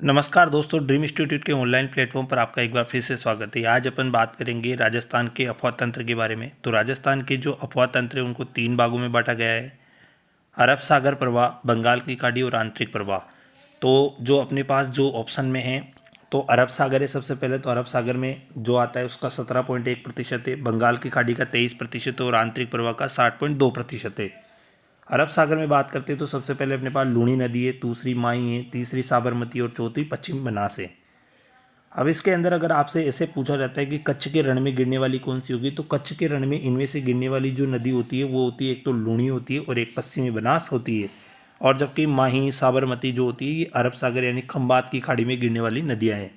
नमस्कार दोस्तों, dream institute के ऑनलाइन प्लेटफॉर्म पर आपका एक बार फिर से स्वागत है। आज अपन बात करेंगे राजस्थान के अफवाह तंत्र के बारे में। तो राजस्थान के जो अफवाह तंत्र है उनको तीन भागों में बांटा गया है: अरब सागर प्रवाह, बंगाल की खाड़ी और आंतरिक प्रवाह। तो जो अपने पास जो ऑप्शन में है, तो अरब सागर है सबसे पहले। तो अरब सागर में जो आता है उसका 17.1% है, बंगाल की खाड़ी का 23% है और आंतरिक प्रवाह का 60.2% है। अरब सागर में बात करते हैं तो सबसे पहले अपने पास लूणी नदी है, दूसरी माही है, तीसरी साबरमती और चौथी पश्चिम बनास है। अब इसके अंदर अगर आपसे ऐसे पूछा जाता है कि कच्छ के रण में गिरने वाली कौन सी होगी, तो कच्छ के रण में इनमें से गिरने वाली जो नदी होती है वो होती है, एक तो लूणी होती है और एक पश्चिमी बनास होती है। और जबकि माही साबरमती जो होती है ये अरब सागर यानी खंबात की खाड़ी में गिरने वाली नदियाँ हैं।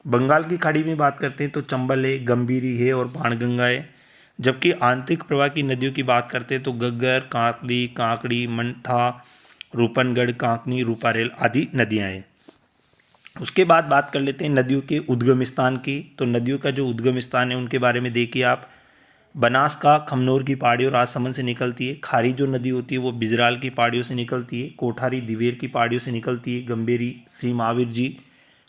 बंगाल की खाड़ी में बात करते हैं तो चंबल है, गंभीरी है और बाणगंगा है। जबकि आंतरिक प्रवाह की नदियों की बात करते हैं तो गग्गर, कांकली, कांकड़ी, मंठा, रूपनगढ़, कांकनी, रूपारेल आदि नदियां हैं। उसके बाद बात कर लेते हैं नदियों के उद्गम स्थान की। तो नदियों का जो उद्गम स्थान है उनके बारे में देखिए आप। बनास का खमनोर की पहाड़ी और राजसमंद से निकलती है। खारी जो नदी होती है वो बिजराल की पहाड़ियों से निकलती है। कोठारी दिवेर की पहाड़ियों से निकलती है। गंभीरी, श्री महावीर जी,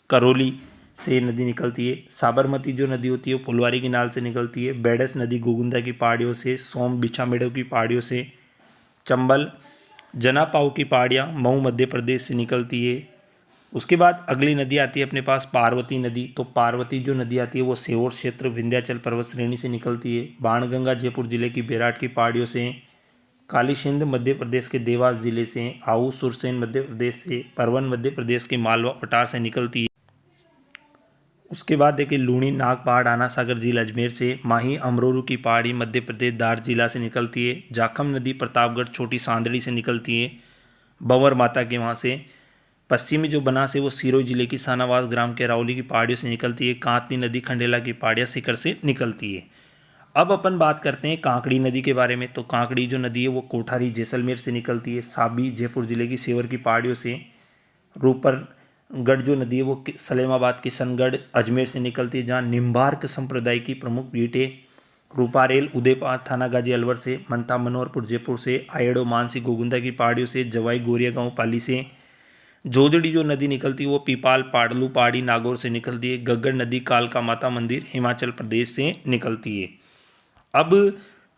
करौली से नदी निकलती है। साबरमती जो नदी होती है वो फुलवारी की नाल से निकलती है। बेडस नदी गोगुंदा की पहाड़ियों से, सोम बिछामेड़ों की पहाड़ियों से। चंबल जनापाव की पहाड़ियाँ मऊ मध्य प्रदेश से निकलती है। उसके बाद अगली नदी आती है अपने पास पार्वती नदी। तो पार्वती जो नदी आती है वो सेवर क्षेत्र विंध्याचल पर्वत श्रेणी से निकलती है। बाणगंगा जयपुर जिले की बेराट की पहाड़ियों से। काली सिंध मध्य प्रदेश के देवास जिले से। आऊ सुरसेन मध्य प्रदेश से। परवन मध्य प्रदेश के मालवा पठार से निकलती है। उसके बाद देखिए लूणी नाग पहाड़ आना सागर जिला अजमेर से। माही अमरोरू की पहाड़ी मध्य प्रदेश धार जिला से निकलती है। जाखम नदी प्रतापगढ़ छोटी सांदड़ी से निकलती है, बंवर माता के वहाँ से। पश्चिमी जो बनास है वो सिरोही जिले की सानावास ग्राम के रावली की पहाड़ियों से निकलती है। कांतनी नदी खंडेला की पहाड़ियाँ सिकर से निकलती है। अब अपन बात करते हैं कांकड़ी नदी के बारे में। तो कांकड़ी जो नदी है वो कोठारी जैसलमेर से निकलती है। साबी जयपुर जिले की सेवर की पहाड़ियों से। रूपरगढ़ जो नदी है वो सलेमाबाद किशनगढ़ अजमेर से निकलती है, जहाँ निम्बार्क संप्रदाय की प्रमुख पीठ है। रूपारेल उदयपार थाना गाजी अलवर से। मंता मनोहरपुर जयपुर से। आयड़ो मानसी गोगुंदा की पहाड़ियों से। जवाई गोरिया गांव पाली से। जोदड़ी जो नदी निकलती है वो पीपाल पाडलू पहाड़ी नागौर से निकलती है। गग्गड़ नदी कालका माता मंदिर हिमाचल प्रदेश से निकलती है। अब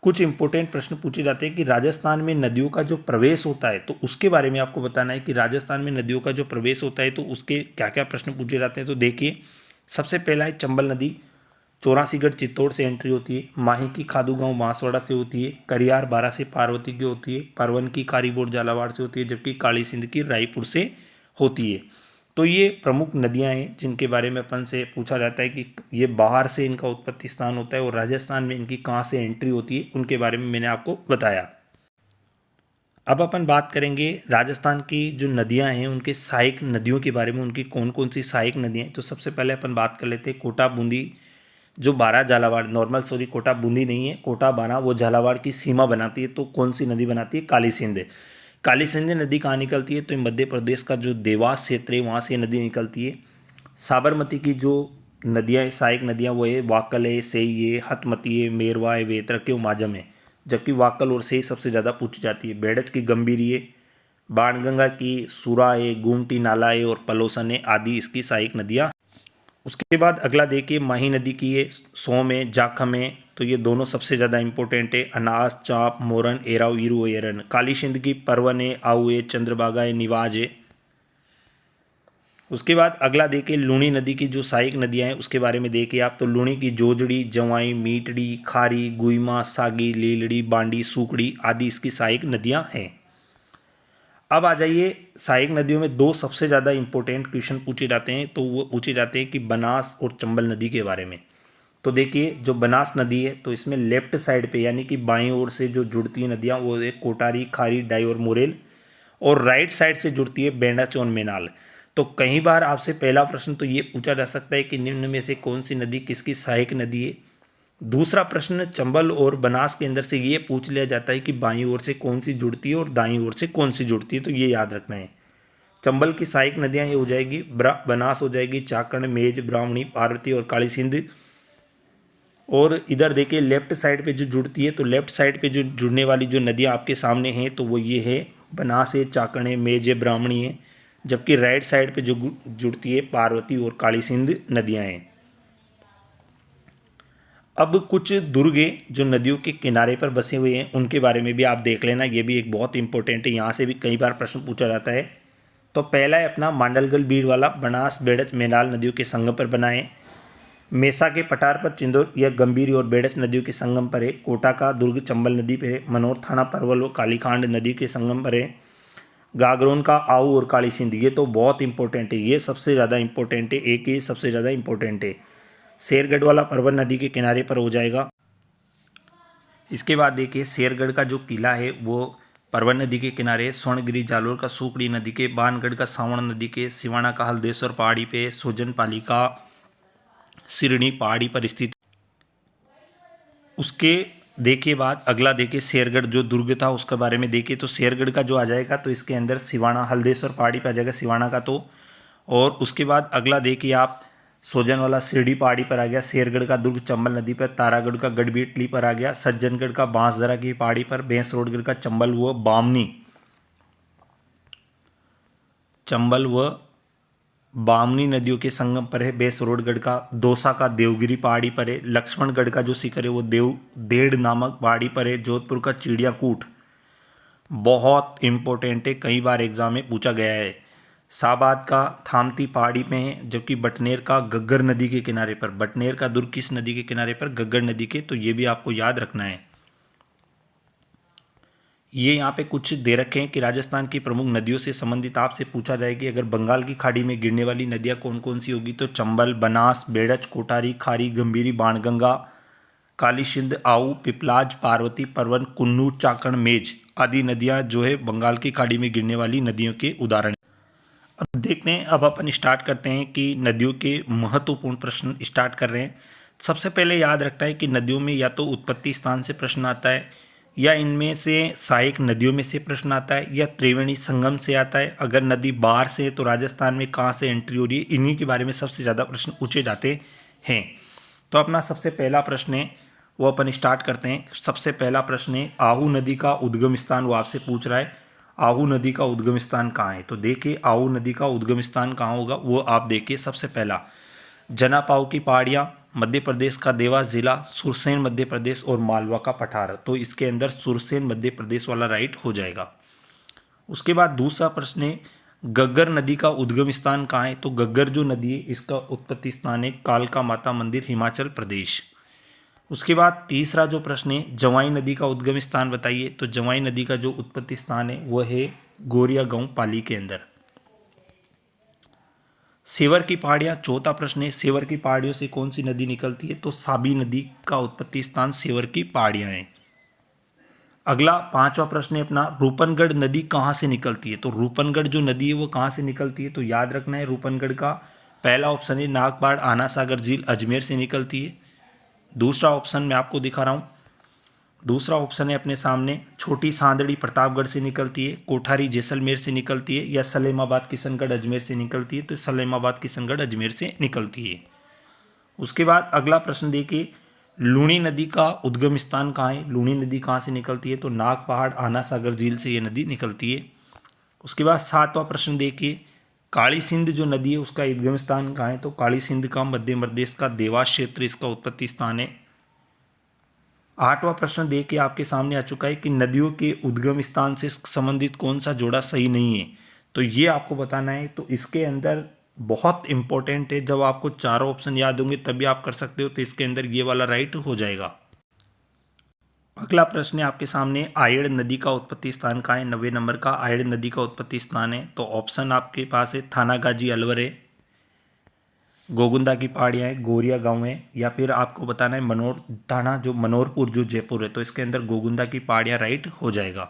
कुछ इंपॉर्टेंट प्रश्न पूछे जाते हैं कि राजस्थान में नदियों का जो प्रवेश होता है तो उसके बारे में आपको बताना है कि राजस्थान में नदियों का जो प्रवेश होता है तो उसके क्या क्या प्रश्न पूछे जाते हैं। तो देखिए, सबसे पहला है चंबल नदी 84गढ़ चित्तौड़ से एंट्री होती है। माही की खादू गांव बांसवाड़ा से होती है। करियार 12 से पार्वती की होती है। परवन की कारीबोर झालावाड़ से होती है, जबकि काली सिंध की रायपुर से होती है। तो ये प्रमुख नदियां हैं जिनके बारे में अपन से पूछा जाता है कि ये बाहर से इनका उत्पत्ति स्थान होता है और राजस्थान में इनकी कहाँ से एंट्री होती है, उनके बारे में मैंने आपको बताया। अब अपन बात करेंगे राजस्थान की जो नदियां हैं उनके सहायक नदियों के बारे में, उनकी कौन कौन सी सहायक नदियां हैं। तो सबसे पहले अपन बात कर लेते हैं कोटा बूंदी जो बारह झालावाड़, नॉर्मल सॉरी कोटा बूंदी नहीं है, कोटा बारह, वो झालावाड़ की सीमा बनाती है। तो कौन सी नदी बनाती है? काली सिंध। काली सिंध नदी कहाँ निकलती है? तो मध्य प्रदेश का जो देवास क्षेत्र है वहाँ से नदी निकलती है। साबरमती की जो नदियाँ सहायक नदियाँ वो है वाकल है, सेई है, हतमती है, मेरवा है, वेतरक है, माजम है। जबकि वाकल और सेई सबसे ज़्यादा पूछी जाती है। बेड़च की गंभीरी है, बाणगंगा की सुरा है, गोमती नाला है और पलोसन है आदि इसकी सहायक नदियाँ। उसके बाद अगला देखिए माही नदी की है, सोम है, जाखम है। तो ये दोनों सबसे ज़्यादा इंपॉर्टेंट है। अनास, चाप, मोरन, एराव, ईरू, एरन। काली सिंध की परवन है, आऊ है, चंद्रभागा है, निवाज है। उसके बाद अगला देखिए लूणी नदी की जो सहायक नदियाँ हैं उसके बारे में देखिए आप। तो लूणी की जोजड़ी, जवाई, मीटड़ी, खारी, गुइमा, सागी, लीलड़ी, बांडी, सूकड़ी आदि इसकी सहायक नदियाँ हैं। अब आ जाइए, सहायक नदियों में दो सबसे ज़्यादा इंपॉर्टेंट क्वेश्चन पूछे जाते हैं। तो वो पूछे जाते हैं कि बनास और चंबल नदी के बारे में। तो देखिए जो बनास नदी है तो इसमें लेफ्ट साइड पे यानी कि बाईं ओर से जो जुड़ती है नदियाँ वो है कोटारी, खारी, डाई और मोरेल। और राइट साइड से जुड़ती है बेंडा, चौन, मेनाल। तो कई बार आपसे पहला प्रश्न तो ये पूछा जा सकता है कि निम्न में से कौन सी नदी किसकी सहायक नदी है। दूसरा प्रश्न चंबल और बनास के अंदर से ये पूछ लिया जाता है कि बाईं ओर से कौन सी जुड़ती है और दाईं ओर से कौन सी जुड़ती है। तो ये याद रखना है। चंबल की सहायक नदियाँ ये हो जाएगी बनास हो जाएगी, चाकण, मेज, ब्राह्मणी, पार्वती और काली सिंध। और इधर देखिए लेफ्ट साइड पे जो जुड़ती है तो लेफ्ट साइड पे जो जुड़ने वाली जो नदियाँ आपके सामने हैं तो वो ये है बनास है, चाकण है, मेज है, ब्राह्मणी है। जबकि राइट साइड पे जो जुड़ती है पार्वती और काली सिंध नदियाँ हैं। अब कुछ दुर्ग हैं जो नदियों के किनारे पर बसे हुए हैं, उनके बारे में भी आप देख लेना, ये भी एक बहुत इंपॉर्टेंट है, यहाँ से भी कई बार प्रश्न पूछा जाता है। तो पहला है अपना मांडलगल बीड़वाला बनास बेड़च मेनाल नदियों के संगम पर बना है। मेसा के पठार पर चिंदौर या गंभीरी और बेड़च नदियों के संगम पर है। कोटा का दुर्ग चंबल नदी पर है। मनोर थाना परवल और कालीखांड नदी के संगम पर है। गागरोन का आऊ और काली सिंध, ये तो बहुत इंपॉर्टेंट है, ये सबसे ज़्यादा इंपॉर्टेंट है, एक ही सबसे ज़्यादा इंपॉर्टेंट है। शेरगढ़ वाला परवन नदी के किनारे पर हो जाएगा। इसके बाद देखिए शेरगढ़ का जो किला है वो परवन नदी के किनारे, स्वर्णगिरी जालोर का सूखड़ी नदी के, बानगढ़ का सावण नदी के, सिवाना का हल्देश्वर पहाड़ी पे, सोजनपाली का सिरणी पहाड़ी पर स्थित। उसके देखिए बाद अगला देखिए शेरगढ़ जो दुर्ग था उसके बारे में देखिए, तो शेरगढ़ का जो आ जाएगा तो इसके अंदर सिवाना हल्देश्वर पहाड़ी पर आ जाएगा सिवाना का तो। और उसके बाद अगला देखिए आप सोजन वाला शिरडी पहाड़ी पर आ गया। शेरगढ़ का दुर्ग चंबल नदी पर, तारागढ़ का गढ़बीटली पर आ गया, सज्जनगढ़ का बांसदरा की पहाड़ी पर, बेंसरोडगढ़ का चंबल व बामनी नदियों के संगम पर है। बेंसरोडगढ़ का दौसा का देवगिरी पहाड़ी पर है। लक्ष्मणगढ़ का जो शिखर है वो देड़ नामक पहाड़ी पर है। जोधपुर का चिड़ियाकूट बहुत इंपॉर्टेंट है, कई बार एग्जाम में पूछा गया है। साबाद का थामती पहाड़ी में है, जबकि बटनेर का गग्गर नदी के किनारे पर। बटनेर का दुर्ग किस नदी के किनारे पर? गग्गर नदी के, तो ये भी आपको याद रखना है। ये यहाँ पे कुछ दे रखे हैं कि राजस्थान की प्रमुख नदियों से संबंधित आपसे पूछा जाए कि अगर बंगाल की खाड़ी में गिरने वाली नदियाँ कौन कौन सी होगी, तो चंबल, बनास, बेड़च, कोठारी, खारी, गंभीरी, बाणगंगा, काली सिंध, आऊ, पिपलाज, पार्वती, परवन, कुन्नूर, चाकण, मेज आदि नदियाँ जो है बंगाल की खाड़ी में गिरने वाली नदियों के उदाहरण। अब देखते हैं, अब अपन स्टार्ट करते हैं कि नदियों के महत्वपूर्ण प्रश्न स्टार्ट कर रहे हैं। सबसे पहले याद रखना है कि नदियों में या तो उत्पत्ति स्थान से प्रश्न आता है, या इनमें से सहायक नदियों में से प्रश्न आता है, या त्रिवेणी संगम से आता है। अगर नदी बाहर से है तो राजस्थान में कहाँ से एंट्री हो रही है, इन्हीं के बारे में सबसे ज़्यादा प्रश्न पूछे जाते हैं। तो अपना सबसे पहला प्रश्न है वो अपन स्टार्ट करते हैं। सबसे पहला प्रश्न है आहू नदी का उद्गम स्थान, वो आपसे पूछ रहा है आहू नदी का उद्गम स्थान कहाँ है। तो देखिए आहू नदी का उद्गम स्थान कहाँ होगा वो आप देखिए। सबसे पहला जनापाव की पहाड़ियाँ, मध्य प्रदेश का देवास जिला, सुरसेन मध्य प्रदेश और मालवा का पठार। तो इसके अंदर सुरसेन मध्य प्रदेश वाला राइट हो जाएगा। उसके बाद दूसरा प्रश्न है गग्गर नदी का उद्गम स्थान कहाँ है। तो गग्गर जो नदी है इसका उत्पत्ति स्थान है कालका माता मंदिर, हिमाचल प्रदेश। उसके बाद तीसरा जो प्रश्न है जवाई नदी का उद्गम स्थान बताइए। तो जवाई नदी का जो उत्पत्ति स्थान है वह है गोरिया गांव पाली के अंदर। सेवर की पहाड़ियाँ, चौथा प्रश्न है सेवर की पहाड़ियों से कौन सी नदी निकलती है। तो साबी नदी का उत्पत्ति स्थान सेवर की पहाड़ियाँ हैं। अगला पांचवा प्रश्न है अपना रूपनगढ़ नदी कहाँ से निकलती है। तो रूपनगढ़ जो नदी है वो कहाँ से निकलती है। तो याद रखना है रूपनगढ़ का पहला ऑप्शन है नागपाड़ आना सागर झील अजमेर से निकलती है। दूसरा ऑप्शन मैं आपको दिखा रहा हूँ, दूसरा ऑप्शन है अपने सामने छोटी सांदड़ी प्रतापगढ़ से निकलती है, कोठारी जैसलमेर से निकलती है, या सलेमाबाद किशनगढ़ अजमेर से निकलती है। तो सलेमाबाद किशनगढ़ अजमेर से निकलती है। उसके बाद अगला प्रश्न देखिए लूणी नदी का उद्गम स्थान कहाँ है। लूणी नदी कहाँ से निकलती है। तो नाग पहाड़ आना सागर झील से ये नदी निकलती है। उसके बाद सातवां प्रश्न देखिए काली सिंध जो नदी है उसका उद्गम स्थान कहाँ है। तो काली सिंध का मध्य प्रदेश का देवास क्षेत्र इसका उत्पत्ति स्थान है। आठवां प्रश्न देखिए आपके सामने आ चुका है कि नदियों के उद्गम स्थान से संबंधित कौन सा जोड़ा सही नहीं है। तो ये आपको बताना है। तो इसके अंदर बहुत इंपॉर्टेंट है, जब आपको चारों ऑप्शन याद होंगे तभी आप कर सकते हो। तो इसके अंदर ये वाला राइट हो जाएगा। अगला प्रश्न है आपके सामने आयड़ नदी का उत्पत्ति स्थान कहाँ है। 90 नंबर का आयड़ नदी का उत्पत्ति स्थान है। तो ऑप्शन आपके पास है थानागाजी अलवर है, गोगुंदा की पहाड़ियाँ हैं, गोरिया गांव है, या फिर आपको बताना है मनोर थाना जो मनोरपुर जो जयपुर है। तो इसके अंदर गोगुंदा की पहाड़ियाँ राइट हो जाएगा।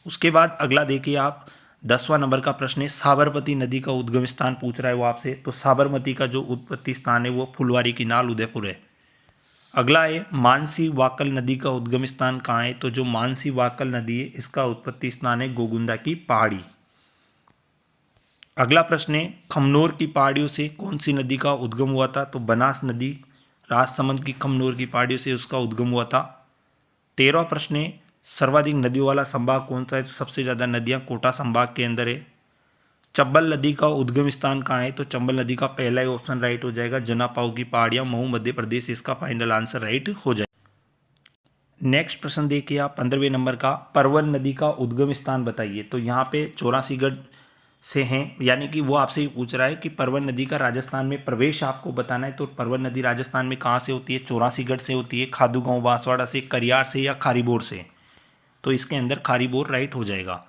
उसके बाद अगला देखिए आप 10वां नंबर का प्रश्न है साबरमती नदी का उद्गम स्थान पूछ रहा है वो आपसे। तो साबरमती का जो उत्पत्ति स्थान है वो फुलवारी की नाल उदयपुर है। अगला है मानसी वाकल नदी का उद्गम स्थान कहाँ है। तो जो मानसी वाकल नदी है इसका उत्पत्ति स्थान है गोगुंदा की पहाड़ी। अगला प्रश्न है खमनोर की पहाड़ियों से कौन सी नदी का उद्गम हुआ था। तो बनास नदी राजसमंद की खमनोर की पहाड़ियों से उसका उद्गम हुआ था। 13वां प्रश्न है सर्वाधिक नदियों वाला संभाग कौन सा है। तो सबसे ज़्यादा नदियाँ कोटा संभाग के अंदर है। चंबल नदी का उद्गम स्थान कहाँ है? तो चंबल नदी का पहला ही ऑप्शन राइट हो जाएगा, जनापाऊ की पहाड़ियाँ, मऊ, मध्य प्रदेश, इसका फाइनल आंसर राइट हो जाएगा। नेक्स्ट प्रश्न देखिए आप 15वें नंबर का, परवन नदी का उद्गम स्थान बताइए। तो यहाँ पे 84गढ़ से हैं, यानी कि वो आपसे पूछ रहा है कि परवन नदी का राजस्थान में प्रवेश आपको बताना है। तो परवन नदी राजस्थान में कहाँ से होती है? 84गढ़ से होती है, खादू गांव, बांसवाड़ा से, करियार से या खारीबोर से। तो इसके अंदर खारीबोर राइट हो जाएगा।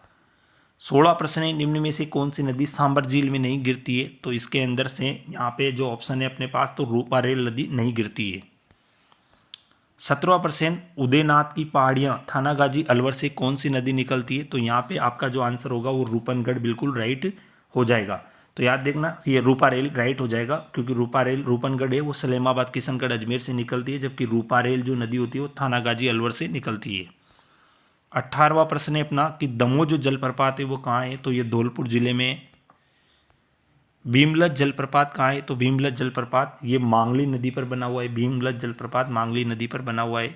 16 प्रश्न है, निम्न में से कौन सी नदी सांबर झील में नहीं गिरती है? तो इसके अंदर से यहाँ पे जो ऑप्शन है अपने पास, तो रूपारेल नदी नहीं गिरती है। 17वां प्रश्न, उदयनाथ की पहाड़ियाँ थानागाजी अलवर से कौन सी नदी निकलती है? तो यहाँ पे आपका जो आंसर होगा वो रूपनगढ़ बिल्कुल राइट हो जाएगा। तो याद देखना, ये रूपारेल राइट हो जाएगा, क्योंकि रूपारेल रूपनगढ़ है वो सलेमाबाद, किशनगढ़, अजमेर से निकलती है, जबकि रूपारेल जो नदी होती है वो थानागाजी अलवर से निकलती है। 18वां प्रश्न है अपना कि दमोह जो जलप्रपात है वो कहाँ है? तो ये धौलपुर जिले में। भीमलत जलप्रपात कहाँ है? तो भीमलत जलप्रपात ये मांगली नदी पर बना हुआ है। भीमलत जलप्रपात मांगली नदी पर बना हुआ है।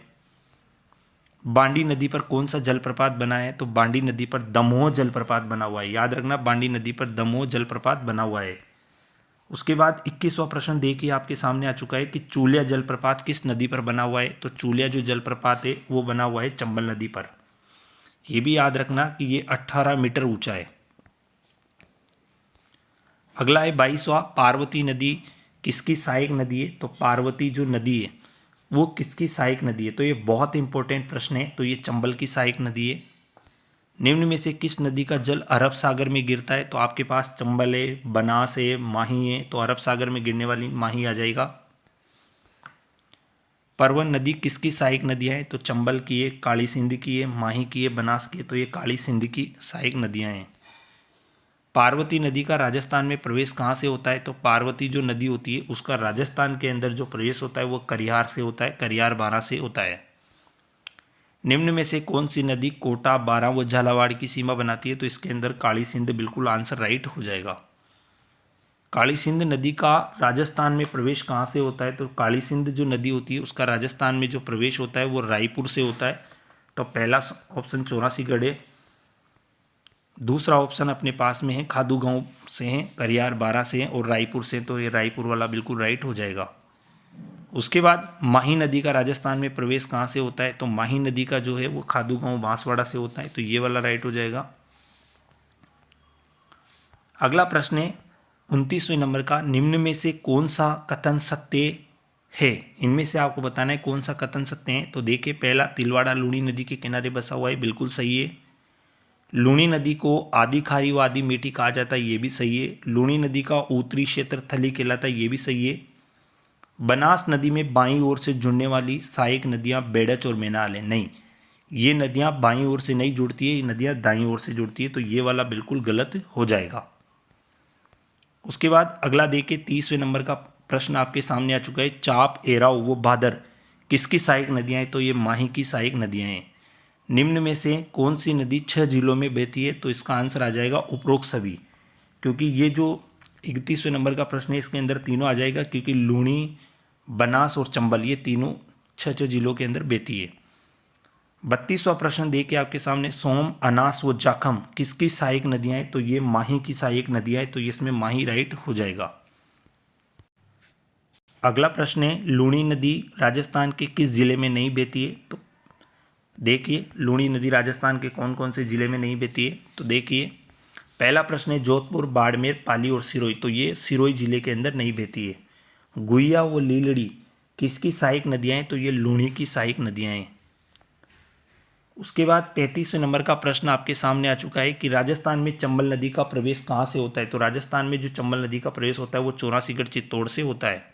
बांडी नदी पर कौन सा जलप्रपात बना है? तो बांडी नदी पर दमोह जलप्रपात बना हुआ है। याद रखना, बांडी नदी पर दमोह जलप्रपात बना हुआ है। उसके बाद 21वां प्रश्न देखिए आपके सामने आ चुका है कि चूलिया जलप्रपात किस नदी पर बना हुआ है? तो चूलिया जो जलप्रपात है वो बना हुआ है चंबल नदी पर। ये भी याद रखना कि ये 18 मीटर ऊंचा है। अगला है 22वां, पार्वती नदी किसकी सहायक नदी है? तो पार्वती जो नदी है वो किसकी सहायक नदी है? तो ये बहुत इंपॉर्टेंट प्रश्न है। तो ये चंबल की सहायक नदी है। निम्न में से किस नदी का जल अरब सागर में गिरता है? तो आपके पास चंबल है, बनास है, माही है, तो अरब सागर में गिरने वाली माही आ जाएगा। परवन नदी किसकी सहायक नदियाँ हैं? तो चंबल की है, काली सिंध की है, माही की है, बनास की है, तो ये काली सिंध की सहायक नदियाँ हैं। पार्वती नदी का राजस्थान में प्रवेश कहाँ से होता है? तो पार्वती जो नदी होती है उसका राजस्थान के अंदर जो प्रवेश होता है वो करियार से होता है, करियार बारां से होता है। निम्न में से कौन सी नदी कोटा, बारां व झालावाड़ की सीमा बनाती है? तो इसके अंदर काली सिंध बिल्कुल आंसर राइट हो जाएगा। काली सिंध नदी का राजस्थान में प्रवेश कहाँ से होता है? तो काली सिंध जो नदी होती है उसका राजस्थान में जो प्रवेश होता है वो रायपुर से होता है। तो पहला ऑप्शन 84गढ़ है। दूसरा ऑप्शन अपने पास में है खादू गांव से है, करियार बारां से है और रायपुर से, तो ये रायपुर वाला बिल्कुल राइट हो जाएगा। उसके बाद माही नदी का राजस्थान में प्रवेश कहाँ से होता है? तो माही नदी का जो है वो खादू गांव, बांसवाड़ा से होता है, तो ये वाला राइट हो जाएगा। अगला प्रश्न है 29वें नंबर का, निम्न में से कौन सा कथन सत्य है? इनमें से आपको बताना है कौन सा कथन सत्य है। तो देखिए, पहला, तिलवाड़ा लूणी नदी के किनारे बसा हुआ है, बिल्कुल सही है। लूणी नदी को आदि खारी व आदि मीठी कहा जाता है, ये भी सही है। लूणी नदी का उत्तरी क्षेत्र थली कहलाता है, ये भी सही है। बनास नदी में बाईं ओर से जुड़ने वाली सहायक नदियां बेड़च और मेनाल हैं, नहीं, ये नदियां बाईं ओर से नहीं जुड़ती है, ये नदियां दाईं ओर से जुड़ती है, तो ये वाला बिल्कुल गलत हो जाएगा। उसके बाद अगला देखिए 30वें नंबर का प्रश्न आपके सामने आ चुका है, चाप, एराव व भादर किसकी सहायक नदियां हैं? तो ये माही की सहायक नदियां हैं। निम्न में से कौन सी नदी 6 जिलों में बहती है? तो इसका आंसर आ जाएगा उपरोक्त सभी, क्योंकि ये जो 31वें नंबर का प्रश्न है इसके अंदर तीनों आ जाएगा, क्योंकि लूणी, बनास और चंबल ये तीनों 6 जिलों के अंदर बहती है। 32वां प्रश्न देखिए आपके सामने, सोम, अनास व जाखम किसकी सहायक नदियां हैं? तो ये माही की सहायक नदियां हैं, तो इसमें माही राइट हो जाएगा। अगला प्रश्न है, लूणी नदी राजस्थान के किस जिले में नहीं बहती है? तो देखिए, लूणी नदी राजस्थान के कौन कौन से जिले में नहीं बहती है? तो देखिए, पहला प्रश्न है जोधपुर, बाड़मेर, पाली और सिरोही, तो ये सिरोही जिले के अंदर नहीं बहती है। गुइया व लीलड़ी किसकी सहायक नदियां हैं? तो ये लूणी की सहायक नदियां हैं। उसके बाद 35वें नंबर का प्रश्न आपके सामने आ चुका है कि राजस्थान में चंबल नदी का प्रवेश कहाँ से होता है? तो राजस्थान में जो चंबल नदी का प्रवेश होता है वो 84गढ़ चित्तौड़ से होता है।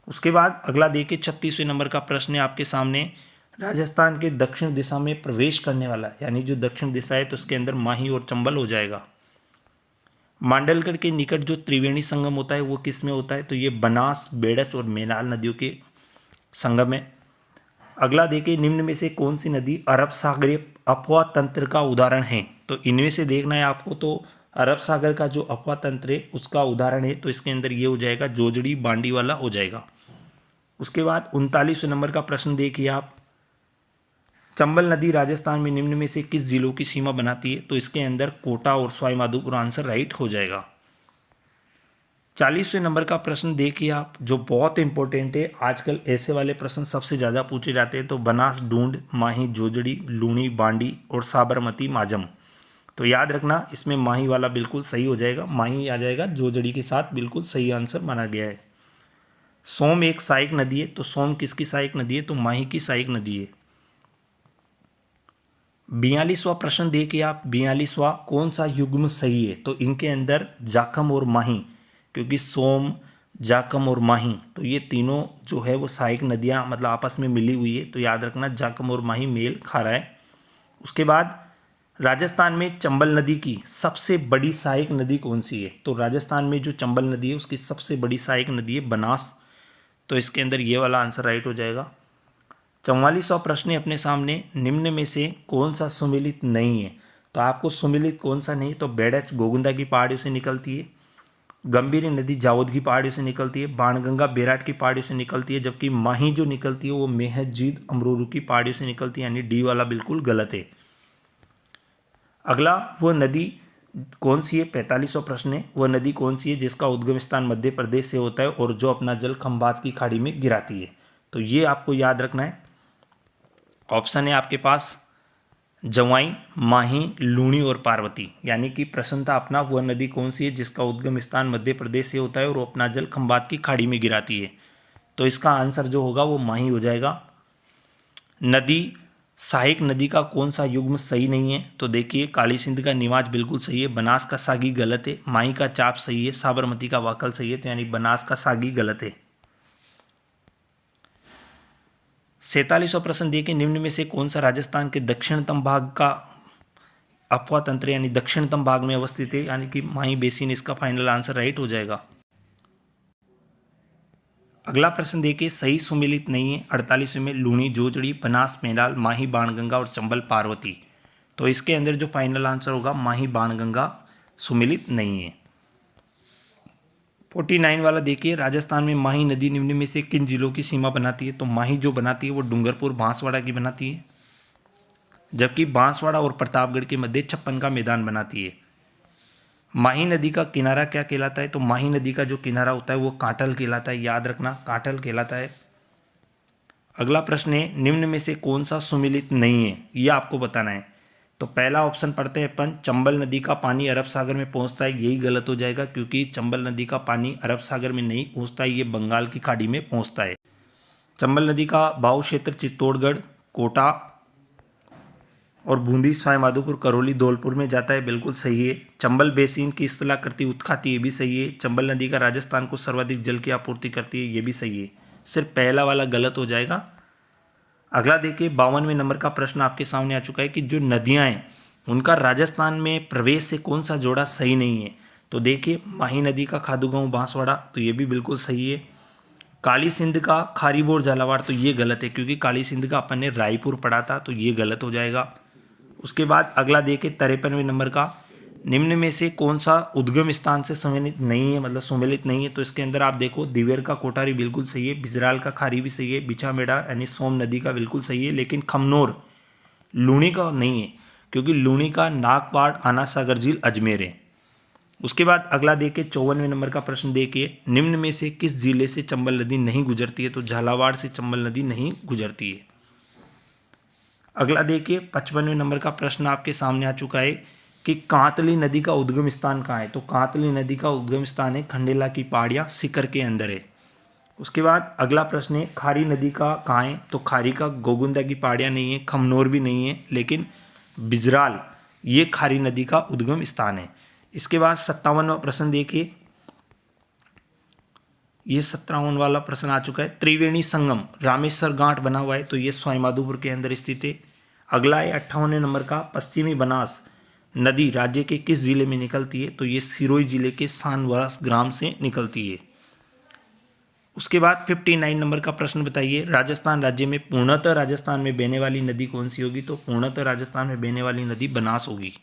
उसके बाद अगला देखिए 36वें नंबर का प्रश्न है आपके सामने, राजस्थान के दक्षिण दिशा में प्रवेश करने वाला, यानी जो दक्षिण दिशा है तो उसके अंदर माही और चंबल हो जाएगा। मांडलगढ़ के निकट जो त्रिवेणी संगम होता है वो किस में होता है? तो ये बनास, बेड़च और मेनाल नदियों के संगम है। अगला देखिए, निम्न में से कौन सी नदी अरब सागरीय अफवाह तंत्र का उदाहरण है? तो इनमें से देखना है आपको, तो अरब सागर का जो अफवाह तंत्र है उसका उदाहरण है, तो इसके अंदर ये हो जाएगा, जोजड़ी, बांडी वाला हो जाएगा। उसके बाद 39वें नंबर का प्रश्न देखिए आप, चंबल नदी राजस्थान में निम्न में से किस जिलों की सीमा बनाती है? तो इसके अंदर कोटा और सवाई माधोपुर आंसर राइट हो जाएगा। 40वें नंबर का प्रश्न देखिए आप, जो बहुत इंपॉर्टेंट है। आजकल ऐसे वाले प्रश्न सबसे ज़्यादा पूछे जाते हैं। तो बनास, ढूंढ, माही, जोजड़ी, लूणी, बांडी और साबरमती, माजम। तो याद रखना, इसमें माही वाला बिल्कुल सही हो जाएगा, माही आ जाएगा जोजड़ी के साथ, बिल्कुल सही आंसर माना गया है। सोम एक सहायक नदी है, तो सोम किसकी सहायक नदी है? तो माही की सहायक नदी है। 42वां प्रश्न देखिए आप, 42वां, कौन सा युग्म सही है? तो इनके अंदर जाखम और माही, क्योंकि सोम, जाखम और माही, तो ये तीनों जो है वो सहायक नदियाँ मतलब आपस में मिली हुई है। तो याद रखना, जाखम और माही मेल खा रहा है। उसके बाद राजस्थान में चंबल नदी की सबसे बड़ी सहायक नदी कौन सी है? तो राजस्थान में जो चंबल नदी है उसकी सबसे बड़ी सहायक नदी है बनास। तो इसके अंदर ये वाला आंसर राइट हो जाएगा। 44वां प्रश्न है अपने सामने, निम्न में से कौन सा सुमेलित नहीं है? तो आपको सुमेलित कौन सा नहीं? तो बेडच गोगुंदा की पहाड़ियों से निकलती है, गंभीरी नदी जावद की पहाड़ियों से निकलती है, बाणगंगा बेराट की पहाड़ियों से निकलती है, जबकि माही जो निकलती है वो मेहजीद अमरूरू की पहाड़ियों से निकलती है, यानी डी वाला बिल्कुल गलत है। अगला, वह नदी कौन सी है? 45वां प्रश्न है, वह नदी कौन सी है जिसका उद्गम स्थान मध्य प्रदेश से होता है और जो अपना जल खंभात की खाड़ी में गिराती है? तो ये आपको याद रखना है। ऑप्शन है आपके पास जवाई, माही, लूणी और पार्वती। यानी कि प्रश्न था अपना, वह नदी कौन सी है जिसका उद्गम स्थान मध्य प्रदेश से होता है और वो अपना जल खंभात की खाड़ी में गिराती है? तो इसका आंसर जो होगा वो माही हो जाएगा। नदी, सहायक नदी का कौन सा युग्म सही नहीं है? तो देखिए, काली सिंध का निवाज बिल्कुल सही है, बनास का सागी गलत है, माही का चाप सही है, साबरमती का वाकल सही है, तो यानी बनास का सागी गलत है। 47वां प्रश्न देखिए, निम्न में से कौन सा राजस्थान के दक्षिणतम भाग का अफवाह तंत्र यानी दक्षिणतम भाग में अवस्थित है? यानी कि माही बेसिन, इसका फाइनल आंसर राइट हो जाएगा। अगला प्रश्न देखिए, सही सुमेलित नहीं है 48वें में, लूणी, जोजड़ी, बनास, मेनाल, माही, बाणगंगा और चंबल पार्वती। तो इसके अंदर जो फाइनल आंसर होगा माही बाणगंगा सुमेलित नहीं है। 49 वाला देखिए, राजस्थान में माही नदी निम्न में से किन जिलों की सीमा बनाती है? तो माही जो बनाती है वो डूंगरपुर, बांसवाड़ा की बनाती है, जबकि बांसवाड़ा और प्रतापगढ़ के मध्य 56 का मैदान बनाती है। माही नदी का किनारा क्या कहलाता है? तो माही नदी का जो किनारा होता है वो कांठल कहलाता है, याद रखना, कांठल कहलाता है। अगला प्रश्न है, निम्न में से कौन सा सुमेलित नहीं है, ये आपको बताना है। तो पहला ऑप्शन पढ़ते हैं अपन, चंबल नदी का पानी अरब सागर में पहुंचता है, यही गलत हो जाएगा, क्योंकि चंबल नदी का पानी अरब सागर में नहीं पहुंचता है, ये बंगाल की खाड़ी में पहुंचता है। चंबल नदी का बहाव क्षेत्र चित्तौड़गढ़, कोटा और बूंदी, सवाई माधोपुर, करौली, धौलपुर में जाता है, बिल्कुल सही है। चंबल बेसिन की इस्तेला करती उत्खाती, ये भी सही है। चंबल नदी का राजस्थान को सर्वाधिक जल की आपूर्ति करती है, ये भी सही है। सिर्फ पहला वाला गलत हो जाएगा। अगला देखिए, 52वें नंबर का प्रश्न आपके सामने आ चुका है कि जो नदियां हैं उनका राजस्थान में प्रवेश से कौन सा जोड़ा सही नहीं है? तो देखिए, माही नदी का खादूगांव, बांसवाड़ा, तो ये भी बिल्कुल सही है। काली सिंध का खारीबोर, झालावाड़, तो ये गलत है, क्योंकि काली सिंध का अपन ने रायपुर पढ़ा था, तो ये गलत हो जाएगा। उसके बाद अगला देखिए, 53वें नंबर का, निम्न में से कौन सा उद्गम स्थान से सम्मिलित नहीं है, मतलब सुमेलित नहीं है? तो इसके अंदर आप देखो, दिवेर का कोठारी बिल्कुल सही है, बिजराल का खारी भी सही है, बिछामेड़ा यानी सोम नदी का बिल्कुल सही है, लेकिन खमनोर, लूणी का नहीं है, क्योंकि लूणी का नागपाड़, आना सागर झील, अजमेर है। उसके बाद अगला देखिए, 54वें नंबर का प्रश्न देखिए, निम्न में से किस जिले से चंबल नदी नहीं गुजरती है? तो झालावाड़ से चंबल नदी नहीं गुजरती है। अगला देखिए, 55वें नंबर का प्रश्न आपके सामने आ चुका है कि कांतली नदी का उद्गम स्थान कहाँ है? तो कांतली नदी का उद्गम स्थान है खंडेला की पहाड़ियाँ, सीकर के अंदर है। उसके बाद अगला प्रश्न है, खारी नदी का कहाँ है? तो खारी का गोगुंदा की पहाड़ियाँ नहीं है, खमनोर भी नहीं है, लेकिन बिजराल, ये खारी नदी का उद्गम स्थान है। इसके बाद 57वां प्रश्न देखिए, ये 57 वाला प्रश्न आ चुका है, त्रिवेणी संगम रामेश्वर घाट बना हुआ है, तो ये सवाई माधोपुर के अंदर स्थित है। अगला है 58वें नंबर का, पश्चिमी बनास नदी राज्य के किस जिले में निकलती है? तो ये सिरोही जिले के सानवरस ग्राम से निकलती है। उसके बाद 59 नंबर का प्रश्न बताइए, राजस्थान राज्य में पूर्णतः राजस्थान में बहने वाली नदी कौन सी होगी? तो पूर्णतः राजस्थान में बहने वाली नदी बनास होगी।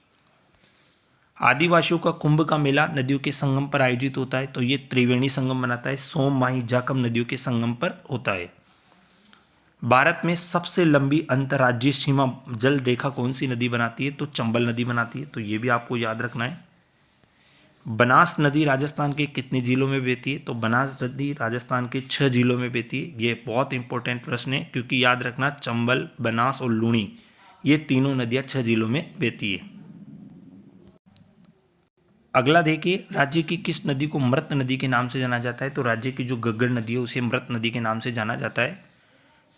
आदिवासियों का कुंभ का मेला नदियों के संगम पर आयोजित होता है, तो ये त्रिवेणी संगम बनाता है, सोम, माही, जाखम नदियों के संगम पर होता है। भारत में सबसे लंबी अंतर्राज्यीय सीमा जल रेखा कौन सी नदी बनाती है? तो चंबल नदी बनाती है, तो ये भी आपको याद रखना है। बनास नदी राजस्थान के कितने जिलों में बहती है? तो बनास नदी राजस्थान के 6 जिलों में बहती है। ये बहुत इंपॉर्टेंट प्रश्न है, क्योंकि याद रखना चंबल, बनास और लूणी ये तीनों नदियां 6 जिलों में बहती है। अगला देखिए, राज्य की किस नदी को मृत नदी के नाम से जाना जाता है? तो राज्य की जो गग्गर नदी है उसे मृत नदी के नाम से जाना जाता है।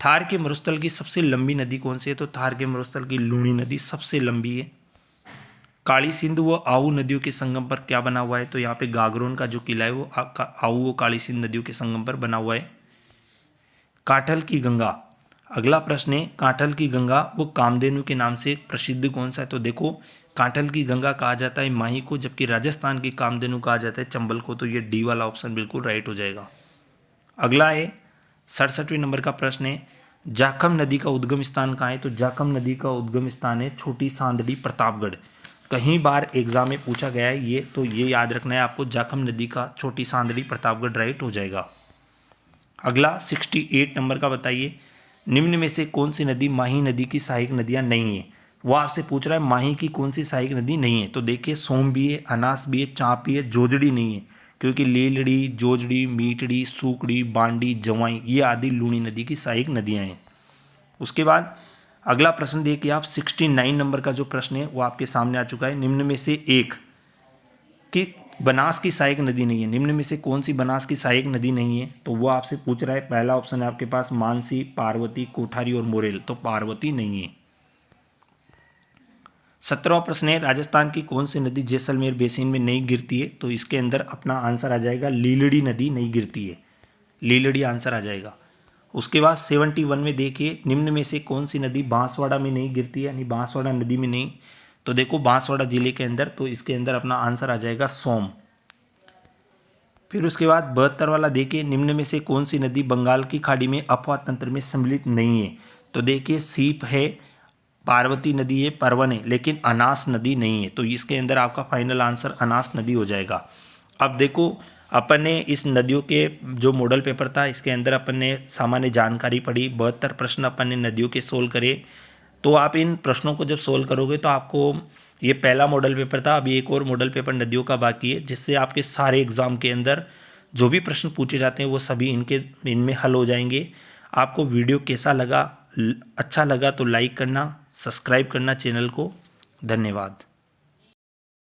थार के मरुस्थल की सबसे लंबी नदी कौन सी है? तो थार के मरुस्थल की लूणी नदी सबसे लंबी है। काली सिंध व आऊ नदियों के संगम पर क्या बना हुआ है? तो यहाँ पे गागरोन का जो किला है वो आऊ व काली सिंध नदियों के संगम पर बना हुआ है। काठल की गंगा, अगला प्रश्न है, काठल की गंगा वो कामधेनु के नाम से प्रसिद्ध कौन सा है? तो देखो, काठल की गंगा कहा जाता है माही को, जबकि राजस्थान की कामधेनु कहा जाता है चंबल को। तो ये डी वाला ऑप्शन बिल्कुल राइट हो जाएगा। अगला है 67वें नंबर का प्रश्न है, जाखम नदी का उद्गम स्थान कहाँ है? तो जाखम नदी का उद्गम स्थान है छोटी सांदड़ी, प्रतापगढ़। कहीं बार एग्जाम में पूछा गया है ये, तो ये याद रखना है आपको, जाखम नदी का छोटी सांदड़ी, प्रतापगढ़ राइट हो जाएगा। अगला 68 नंबर का बताइए, निम्न में से कौन सी नदी माही नदी की सहायक नदियां नहीं है? वो आपसे पूछ रहा है माही की कौन सी सहायक नदी नहीं है। तो देखिए, सोम भी है, अनास भी है, चाँप भी है, जोजड़ी नहीं है, क्योंकि लीलड़ी, जोजड़ी, मीटड़ी, सूकड़ी, बांडी, जवाई ये आदि लूणी नदी की सहायक नदियां हैं। उसके बाद अगला प्रश्न देखिए आप, 69 नंबर का जो प्रश्न है वो आपके सामने आ चुका है। निम्न में से एक कि बनास की सहायक नदी नहीं है, निम्न में से कौन सी बनास की सहायक नदी नहीं है? तो वो आपसे पूछ रहा है। पहला ऑप्शन है आपके पास मानसी, पार्वती, कोठारी और मोरेल। तो पार्वती नहीं है। 17वां प्रश्न है, राजस्थान की कौन सी नदी जैसलमेर बेसिन में नहीं गिरती है? तो इसके अंदर अपना आंसर आ जाएगा, लीलड़ी नदी नहीं गिरती है, लीलड़ी आंसर आ जाएगा। उसके बाद 71 में देखिए, निम्न में से कौन सी नदी बांसवाड़ा में नहीं गिरती है, यानी बांसवाड़ा नदी में नहीं? तो देखो, बांसवाड़ा जिले के अंदर, तो इसके अंदर अपना आंसर आ जाएगा सोम। फिर उसके बाद 72 वाला देखिए, निम्न में से कौन सी नदी बंगाल की खाड़ी में अफवाह तंत्र में सम्मिलित नहीं है? तो देखिए, सीप है, पार्वती नदी है, परवन है, लेकिन अनास नदी नहीं है। तो इसके अंदर आपका फाइनल आंसर अनास नदी हो जाएगा। अब देखो, अपन ने इस नदियों के जो मॉडल पेपर था इसके अंदर अपन ने सामान्य जानकारी पढ़ी, 72 प्रश्न अपन ने नदियों के सोल्व करे। तो आप इन प्रश्नों को जब सोल्व करोगे तो आपको, ये पहला मॉडल पेपर था, अभी एक और मॉडल पेपर नदियों का बाकी है, जिससे आपके सारे एग्जाम के अंदर जो भी प्रश्न पूछे जाते हैं वो सभी इनमें हल हो जाएंगे। आपको वीडियो कैसा लगा? अच्छा लगा तो लाइक करना, सब्सक्राइब करना चैनल को। धन्यवाद।